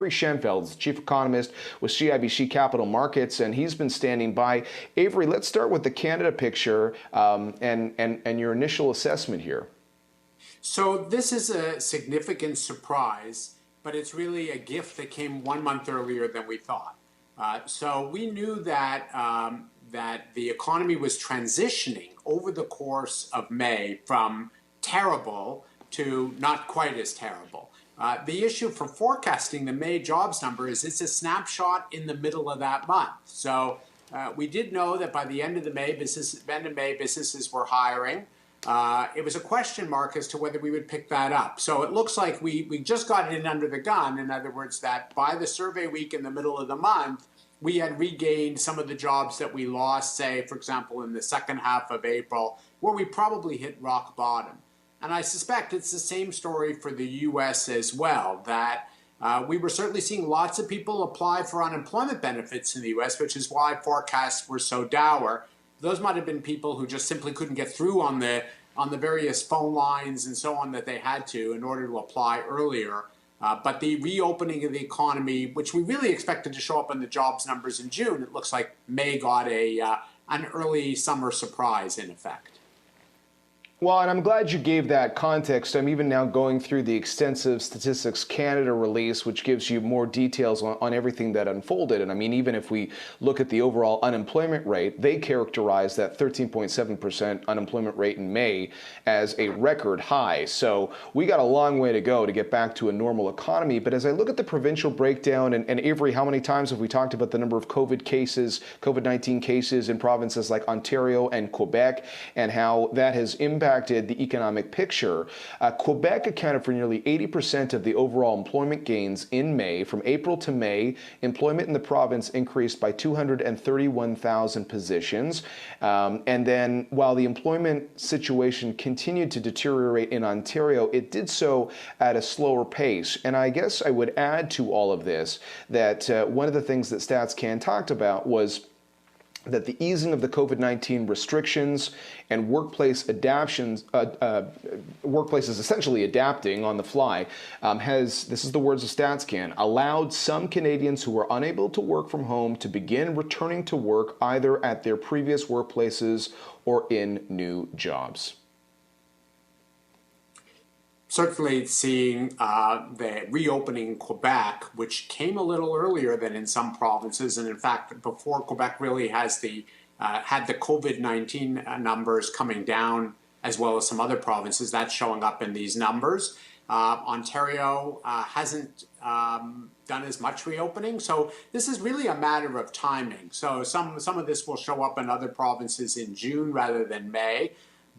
Shenfeld is chief economist with CIBC Capital Markets, and he's been standing by. Avery, let's start with the Canada picture and your initial assessment here. So this is a significant surprise, but it's really a gift that came 1 month earlier than we thought. So we knew that that the economy was transitioning over the course of May from terrible to not quite as terrible. The issue for forecasting the May jobs number is it's a snapshot in the middle of that month. So we did know that by the end of May, businesses were hiring. It was a question mark as to whether we would pick that up. So it looks like we just got in under the gun. In other words, that by the survey week in the middle of the month, we had regained some of the jobs that we lost, say, for example, in the second half of April, where we probably hit rock bottom. And I suspect it's the same story for the U.S. as well, that we were certainly seeing lots of people apply for unemployment benefits in the U.S., which is why forecasts were so dour. Those might have been people who just simply couldn't get through on the various phone lines and so on that they had to in order to apply earlier. But the reopening of the economy, which we really expected to show up in the jobs numbers in June, it looks like May got an early summer surprise in effect. Well, and I'm glad you gave that context. I'm even now going through the extensive Statistics Canada release, which gives you more details on everything that unfolded. And I mean, even if we look at the overall unemployment rate, they characterize that 13.7% unemployment rate in May as a record high. So we got a long way to go to get back to a normal economy. But as I look at the provincial breakdown, and Avery, how many times have we talked about the number of COVID-19 cases in provinces like Ontario and Quebec, and how that has impacted the economic picture? Quebec accounted for nearly 80% of the overall employment gains in May. From April to May, employment in the province increased by 231,000 positions. And then while the employment situation continued to deteriorate in Ontario, it did so at a slower pace. And I guess I would add to all of this that one of the things that StatsCan talked about was that the easing of the COVID-19 restrictions and workplace adaptations, workplaces essentially adapting on the fly, has, this is the words of StatsCan, allowed some Canadians who were unable to work from home to begin returning to work either at their previous workplaces or in new jobs. Certainly seeing the reopening in Quebec, which came a little earlier than in some provinces, and in fact, before Quebec really has had the COVID-19 numbers coming down, as well as some other provinces, that's showing up in these numbers. Ontario hasn't done as much reopening, so this is really a matter of timing. So some of this will show up in other provinces in June rather than May.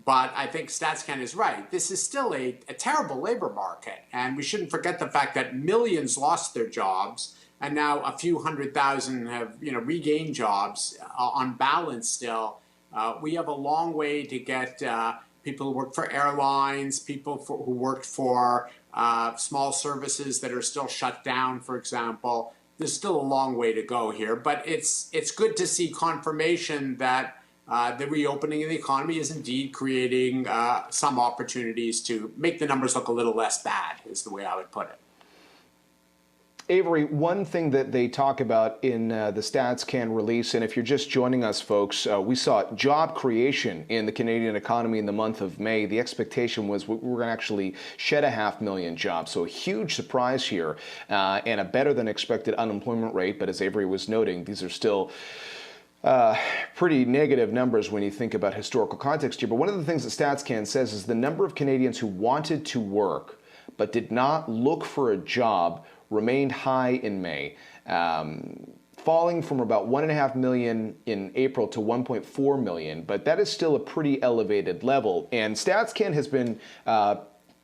But I think StatsCan is right. This is still a terrible labor market. And we shouldn't forget the fact that millions lost their jobs. And now a few 100,000 have regained jobs. On balance still, we have a long way to get people who work for airlines, people who worked for small services that are still shut down, for example. There's still a long way to go here. But it's good to see confirmation that the reopening of the economy is indeed creating some opportunities to make the numbers look a little less bad, is the way I would put it. Avery, one thing that they talk about in the StatsCan release, and if you're just joining us, folks, we saw job creation in the Canadian economy in the month of May. The expectation was we were going to actually shed 500,000 jobs, so a huge surprise here and a better than expected unemployment rate. But as Avery was noting, these are still pretty negative numbers when you think about historical context here. But one of the things that StatsCan says is the number of Canadians who wanted to work but did not look for a job remained high in May, falling from about 1.5 million in April to 1.4 million. But that is still a pretty elevated level. And StatsCan has been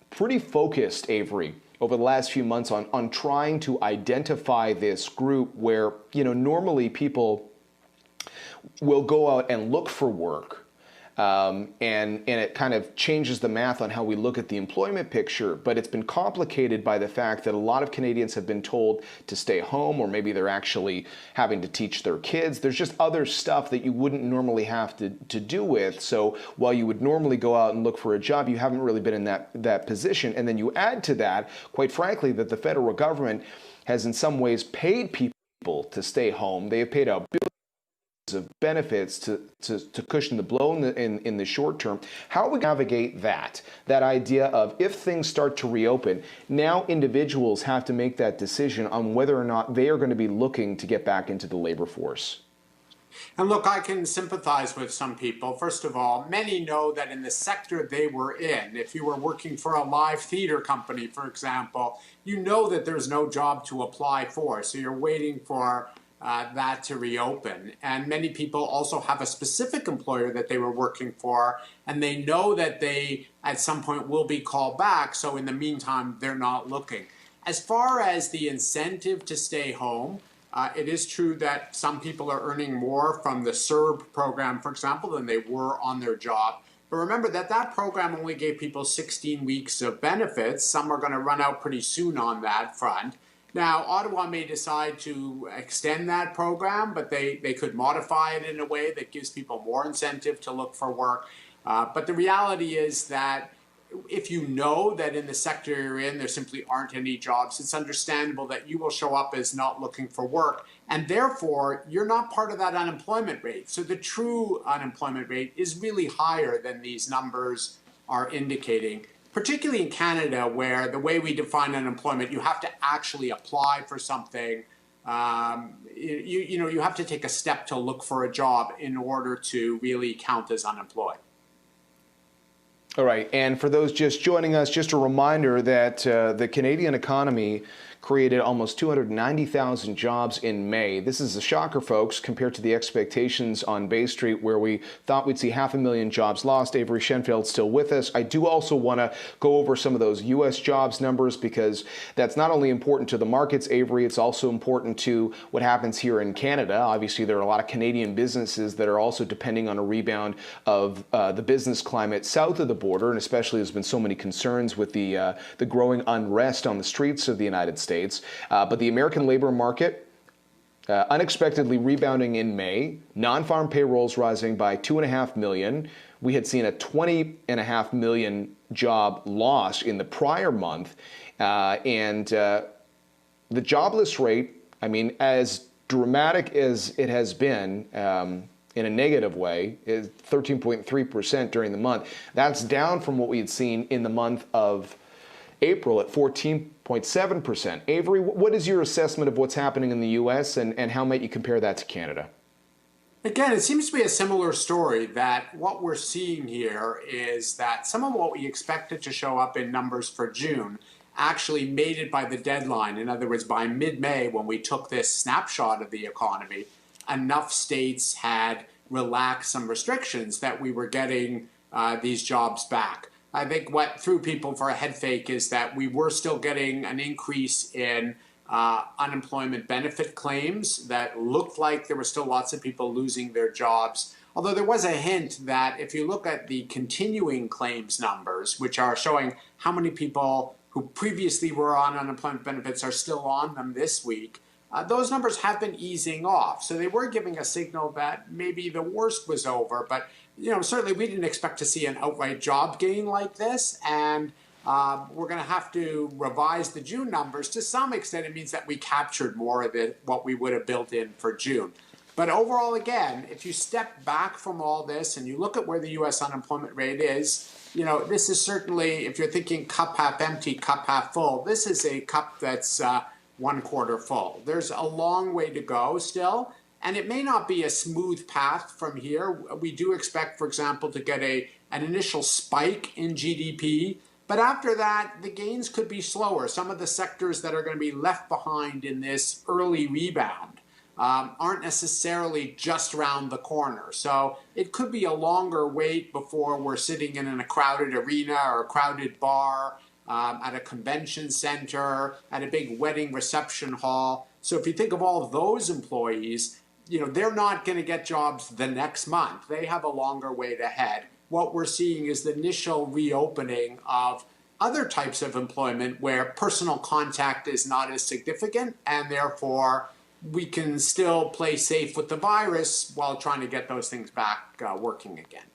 pretty focused, Avery, over the last few months on trying to identify this group where, normally people will go out and look for work, and it kind of changes the math on how we look at the employment picture. But it's been complicated by the fact that a lot of Canadians have been told to stay home, or maybe they're actually having to teach their kids. There's just other stuff that you wouldn't normally have to do with. So while you would normally go out and look for a job, you haven't really been in that position. And then you add to that, quite frankly, that the federal government has in some ways paid people to stay home. They have paid out billions of benefits to cushion the blow in the short term. How would we navigate that idea of, if things start to reopen, now individuals have to make that decision on whether or not they are going to be looking to get back into the labor force? And look, I can sympathize with some people. First of all, many know that in the sector they were in, if you were working for a live theater company, for example, you know that there's no job to apply for. So you're waiting for that to reopen. And many people also have a specific employer that they were working for, and they know that they at some point will be called back. So in the meantime, they're not looking. As far as the incentive to stay home, it is true that some people are earning more from the CERB program, for example, than they were on their job. But remember that that program only gave people 16 weeks of benefits. Some are going to run out pretty soon on that front. Now, Ottawa may decide to extend that program, but they could modify it in a way that gives people more incentive to look for work. But the reality is that if you know that in the sector you're in, there simply aren't any jobs, it's understandable that you will show up as not looking for work. And therefore, you're not part of that unemployment rate. So the true unemployment rate is really higher than these numbers are indicating, particularly in Canada, where the way we define unemployment, you have to actually apply for something. You have to take a step to look for a job in order to really count as unemployed. All right, and for those just joining us, just a reminder that the Canadian economy created almost 290,000 jobs in May. This is a shocker, folks, compared to the expectations on Bay Street, where we thought we'd see 500,000 jobs lost. Avery Shenfeld still with us. I do also want to go over some of those U.S. jobs numbers, because that's not only important to the markets, Avery, it's also important to what happens here in Canada. Obviously, there are a lot of Canadian businesses that are also depending on a rebound of the business climate south of the border, and especially there's been so many concerns with the growing unrest on the streets of the United States. But the American labor market unexpectedly rebounding in May, non-farm payrolls rising by 2.5 million. We had seen a 20.5 million job loss in the prior month. And the jobless rate, I mean, as dramatic as it has been, in a negative way, is 13.3% during the month. That's down from what we had seen in the month of April at 14.7%. Avery, what is your assessment of what's happening in the U.S. and how might you compare that to Canada? Again, it seems to be a similar story, that what we're seeing here is that some of what we expected to show up in numbers for June actually made it by the deadline. In other words, by mid-May, when we took this snapshot of the economy, enough states had relaxed some restrictions that we were getting these jobs back. I think what threw people for a head fake is that we were still getting an increase in unemployment benefit claims that looked like there were still lots of people losing their jobs. Although there was a hint that if you look at the continuing claims numbers, which are showing how many people who previously were on unemployment benefits are still on them this week, those numbers have been easing off. So they were giving a signal that maybe the worst was over. But certainly we didn't expect to see an outright job gain like this. And we're going to have to revise the June numbers. To some extent, it means that we captured more of what we would have built in for June. But overall, again, if you step back from all this and you look at where the U.S. unemployment rate is, this is certainly, if you're thinking cup half empty, cup half full, this is a cup that's 1/4 full. There's a long way to go still, and it may not be a smooth path from here. We do expect, for example, to get an initial spike in GDP, but after that, the gains could be slower. Some of the sectors that are going to be left behind in this early rebound aren't necessarily just around the corner. So it could be a longer wait before we're sitting in a crowded arena or a crowded bar, at a convention center, at a big wedding reception hall. So if you think of all of those employees, they're not going to get jobs the next month. They have a longer wait ahead. What we're seeing is the initial reopening of other types of employment where personal contact is not as significant, and therefore we can still play safe with the virus while trying to get those things back working again.